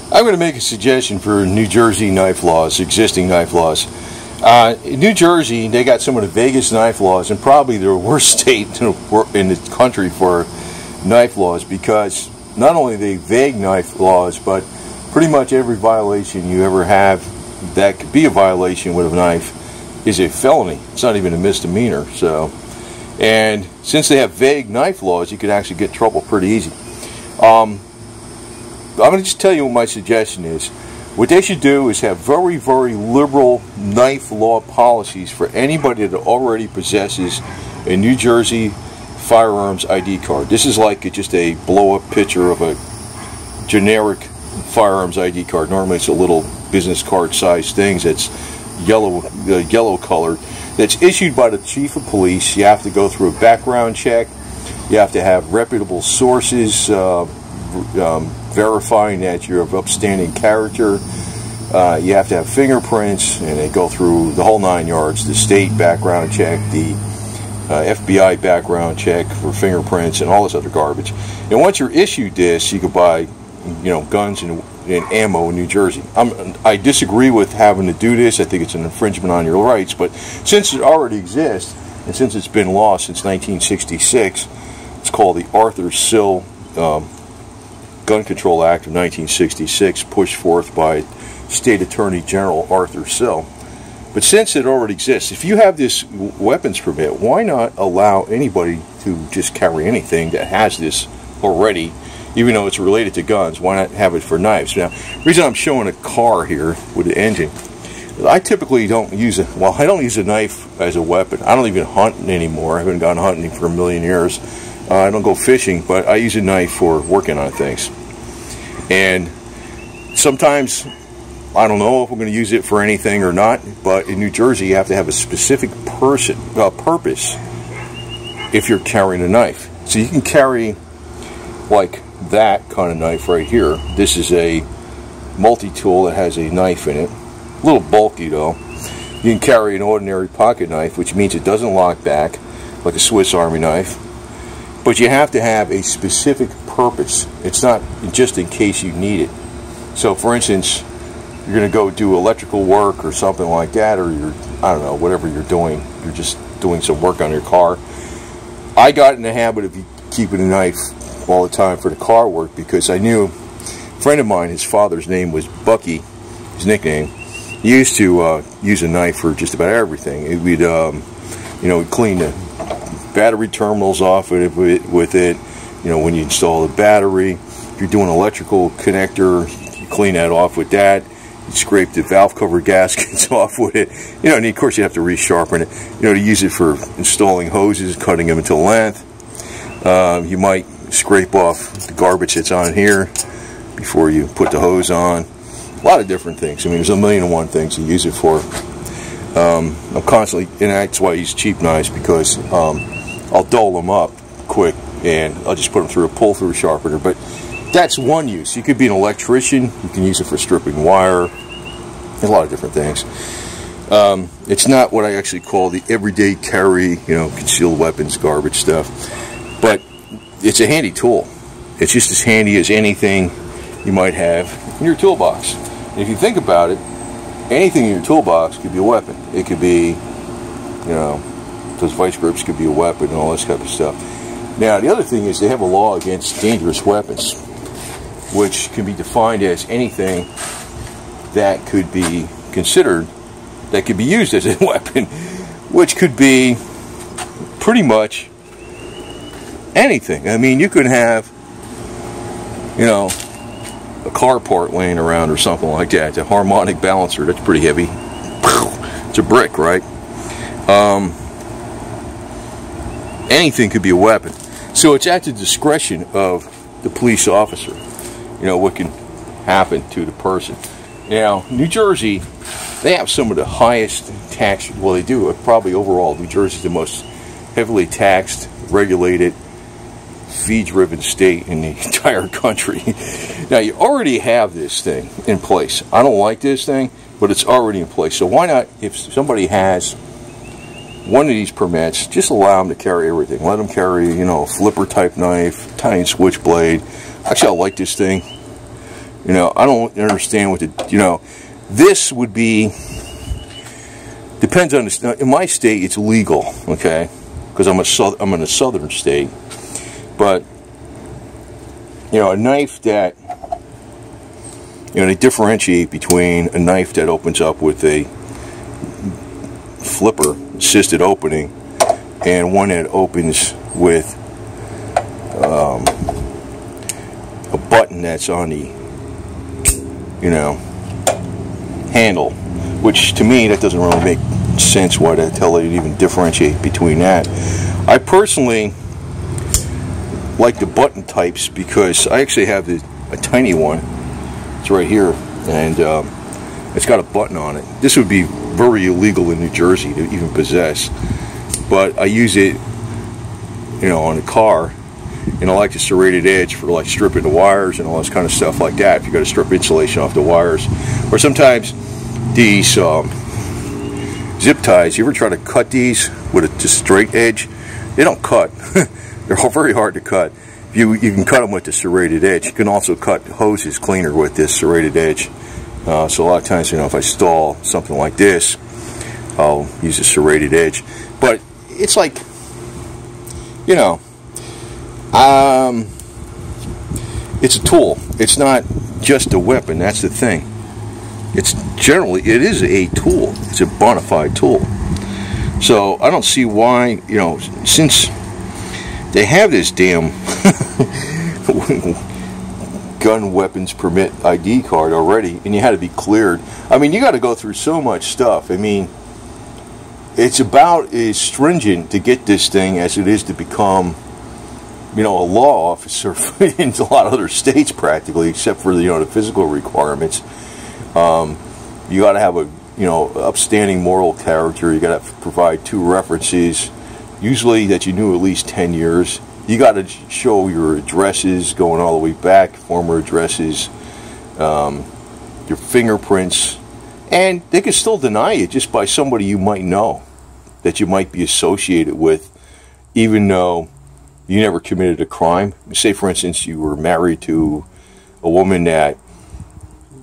I'm going to make a suggestion for New Jersey knife laws, existing knife laws. In New Jersey, they got some of the vaguest knife laws, and probably the worst state in the country for knife laws, because not only are they vague knife laws, but pretty much every violation you ever have that could be a violation with a knife is a felony. It's not even a misdemeanor. So, and since they have vague knife laws, you could actually get in trouble pretty easy. I'm going to just tell you what my suggestion is. What they should do is have very, very liberal knife law policies for anybody that already possesses a New Jersey Firearms ID card. This is like just a blow-up picture of a generic Firearms ID card. Normally it's a little business card size thing that's yellow colored. That's issued by the chief of police. You have to go through a background check. You have to have reputable sources verifying that you're of upstanding character. You have to have fingerprints, and they go through the whole 9 yards. The state background check, the FBI background check for fingerprints, and all this other garbage. And once you're issued this, you can buy, guns and ammo in New Jersey. I disagree with having to do this. I think it's an infringement on your rights. But since it already exists, and since it's been law since 1966, it's called the Arthur Sill Gun Control Act of 1966, pushed forth by State Attorney General Arthur Sill. But since it already exists, if you have this weapons permit, why not allow anybody to just carry anything that has this already, even though it's related to guns? Why not have it for knives? Now, the reason I'm showing a car here with the engine, I typically don't use it. Well, I don't use a knife as a weapon. I don't even hunt anymore. I haven't gone hunting for a million years. I don't go fishing, but I use a knife for working on things. And sometimes I don't know if we're going to use it for anything or not, but in New Jersey you have to have a specific purpose if you're carrying a knife. So you can carry like that kind of knife right here. This is a multi-tool that has a knife in it. A little bulky though. You can carry an ordinary pocket knife, which means it doesn't lock back like a Swiss Army knife. But you have to have a specific purpose. It's not just in case you need it. So for instance, you're going to go do electrical work or something like that, or I don't know, whatever you're doing. You're just doing some work on your car. I got in the habit of keeping a knife all the time for the car work because I knew a friend of mine, his father's name was Bucky, his nickname. He used to use a knife for just about everything. We'd clean the battery terminals off with it. When you install the battery, if you're doing electrical connector, you clean that off with that. You scrape the valve cover gaskets off with it. And of course you have to resharpen it. To use it for installing hoses, cutting them into length. You might scrape off the garbage that's on here before you put the hose on. A lot of different things. There's 1,000,001 things you use it for. I'm constantly, and that's why I use cheap knives, because I'll dull them up quick and I'll just put them through a pull-through sharpener. But that's one use. You could be an electrician. You can use it for stripping wire. A lot of different things. It's not what I actually call the everyday carry, concealed weapons garbage stuff. But it's a handy tool. It's just as handy as anything you might have in your toolbox. And if you think about it, anything in your toolbox could be a weapon. It could be, those vice grips could be a weapon and all this type of stuff. Now, the other thing is they have a law against dangerous weapons, which can be defined as anything that could be considered, that could be used as a weapon, which could be pretty much anything. You could have, a car part laying around or something like that. It's a harmonic balancer. That's pretty heavy. It's a brick, right? Anything could be a weapon. So it's at the discretion of the police officer, what can happen to the person. Now, New Jersey, they have some of the highest tax, well, they do, probably overall, New Jersey is the most heavily taxed, regulated, fee-driven state in the entire country. Now, you already have this thing in place. I don't like this thing, but it's already in place. So why not, if somebody has one of these permits, just allow them to carry everything. Let them carry, a flipper type knife, tiny switchblade. Actually, I like this thing. You know, I don't understand what the, you know, this would be, depends on the, in my state it's legal, okay, because I'm in a southern state, but, you know, a knife that, you know, they differentiate between a knife that opens up with a flipper assisted opening and one that opens with a button that's on the, you know, handle, which to me that doesn't really make sense why the hell they even differentiate between that. I personally like the button types because I actually have a tiny one. It's right here, and it's got a button on it. This would be very illegal in New Jersey to even possess, but I use it, you know, on a car, and I like the serrated edge for like stripping the wires and all this kind of stuff like that. If you got to strip insulation off the wires, or sometimes these zip ties. You ever try to cut these with a just straight edge? They don't cut. They're all very hard to cut. You can cut them with the serrated edge. You can also cut hoses cleaner with this serrated edge. So a lot of times, you know, if I stall something like this, I'll use a serrated edge. But it's like, you know, it's a tool. It's not just a weapon. That's the thing. It is a tool. It's a bona fide tool. So I don't see why, you know, since they have this damn gun weapons permit ID card already, and you had to be cleared. I mean, you got to go through so much stuff. I mean, it's about as stringent to get this thing as it is to become, you know, a law officer in a lot of other states practically, except for the, you know, the physical requirements. You got to have a, you know, upstanding moral character. You got to provide 2 references, usually that you knew at least 10 years. You got to show your addresses going all the way back, former addresses, your fingerprints, and they can still deny it just by somebody you might know, that you might be associated with, even though you never committed a crime. Say, for instance, you were married to a woman that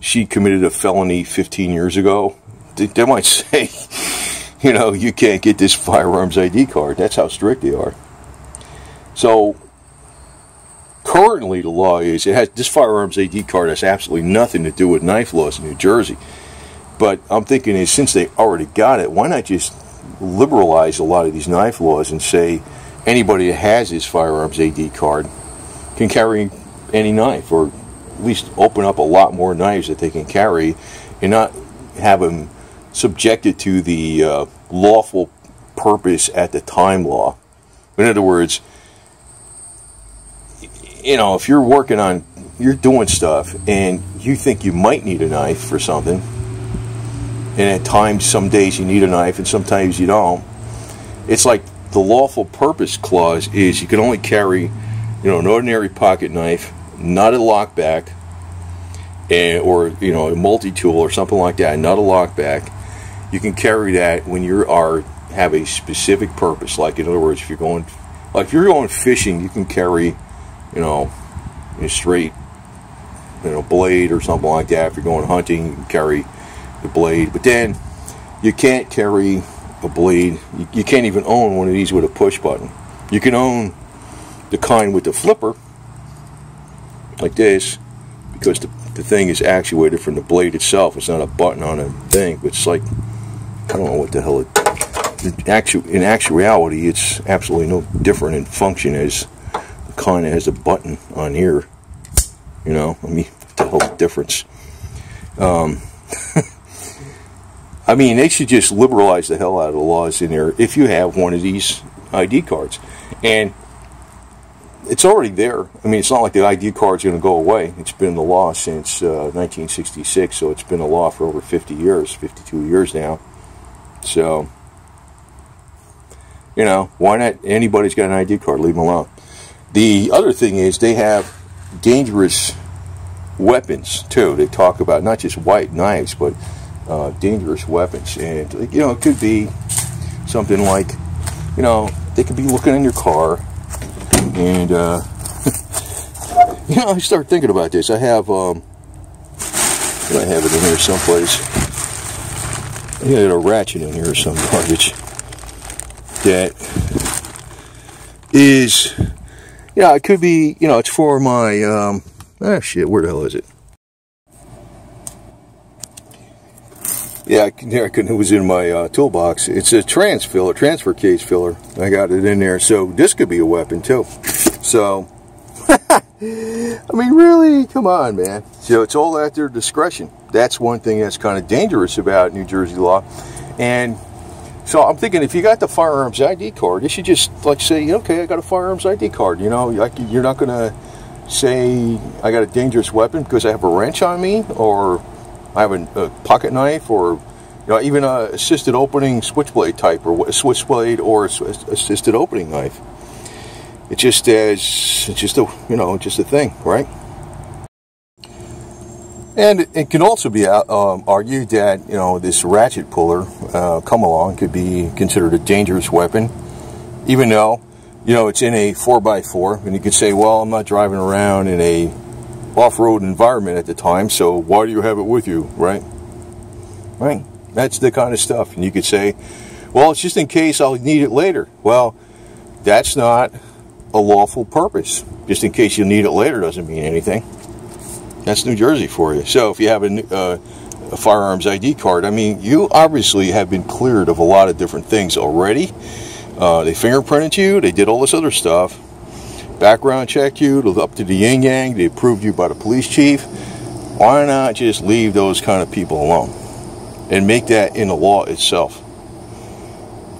she committed a felony 15 years ago. They might say, you know, you can't get this firearms ID card. That's how strict they are. So currently the law is, this firearms ID card has absolutely nothing to do with knife laws in New Jersey. But I'm thinking is, since they already got it, why not just liberalize a lot of these knife laws and say anybody that has this firearms ID card can carry any knife, or at least open up a lot more knives that they can carry, and not have them subjected to the lawful purpose at the time law. In other words, you know, if you're working on, you're doing stuff and you think you might need a knife for something, and at times, some days you need a knife and sometimes you don't, it's like the lawful purpose clause is you can only carry, you know, an ordinary pocket knife, not a lockback, or, you know, a multi-tool or something like that, not a lockback. You can carry that when you have a specific purpose. Like, in other words, if you're going fishing, you can carry, you know, a straight, you know, blade or something like that. If you're going hunting, you can carry the blade. But then you can't carry a blade. You can't even own one of these with a push button. You can own the kind with the flipper, like this, because the thing is actuated from the blade itself. It's not a button on a thing. But it's like, I don't know what the hell in actuality, it's absolutely no different in function as the kind that has a button on here. You know, I mean, what the hell's the difference? I mean, they should just liberalize the hell out of the laws in there if you have one of these ID cards. And it's already there. I mean, it's not like the ID card's going to go away. It's been the law since 1966, so it's been a law for over 50 years, 52 years now. So, you know, why not? Anybody's got an ID card, leave them alone. The other thing is they have dangerous weapons, too. They talk about not just white knives, but dangerous weapons. And, you know, it could be something like, you know, they could be looking in your car. And, you know, I start thinking about this. I have I have it in here someplace. I got a ratchet in here or some garbage. That is, yeah, it could be, you know, it's for my, shit, where the hell is it? Yeah, it was in my toolbox. It's a transfer case filler. I got it in there, so this could be a weapon too. So, I mean, really, come on, man. So it's all at their discretion. That's one thing that's kind of dangerous about New Jersey law. And so I'm thinking, if you got the Firearms ID card, you should just like say, okay, I got a Firearms ID card. You know, like you're not gonna say I got a dangerous weapon because I have a wrench on me, or I have a pocket knife, or you know, even a assisted opening switchblade type, or a switchblade or assisted opening knife. It's just a thing, right? And it can also be argued that, you know, this ratchet puller come along could be considered a dangerous weapon, even though, you know, it's in a 4x4, and you could say, well, I'm not driving around in a off-road environment at the time, so why do you have it with you, right? Right. That's the kind of stuff. And you could say, well, it's just in case I'll need it later. Well, that's not a lawful purpose. Just in case you need it later doesn't mean anything. That's New Jersey for you. So if you have a Firearms ID card, I mean, you obviously have been cleared of a lot of different things already. They fingerprinted you. They did all this other stuff. Background checked you up to the yin yang. They approved you by the police chief. Why not just leave those kind of people alone and make that in the law itself?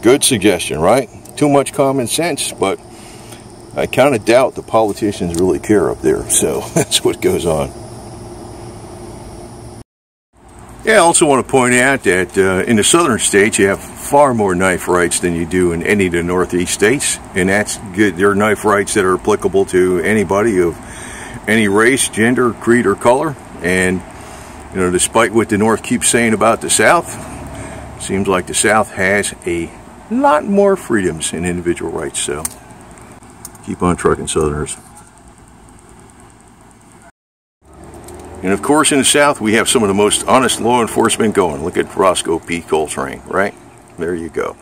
Good suggestion, right? Too much common sense, but I kind of doubt the politicians really care up there. So that's what goes on. Yeah, I also want to point out that in the southern states you have far more knife rights than you do in any of the northeast states, and that's good. There are knife rights that are applicable to anybody of any race, gender, creed, or color. And you know, despite what the North keeps saying about the South, it seems like the South has a lot more freedoms and individual rights. So keep on trucking, Southerners. And of course, in the South, we have some of the most honest law enforcement going. Look at Roscoe P. Coltrane, right? There you go.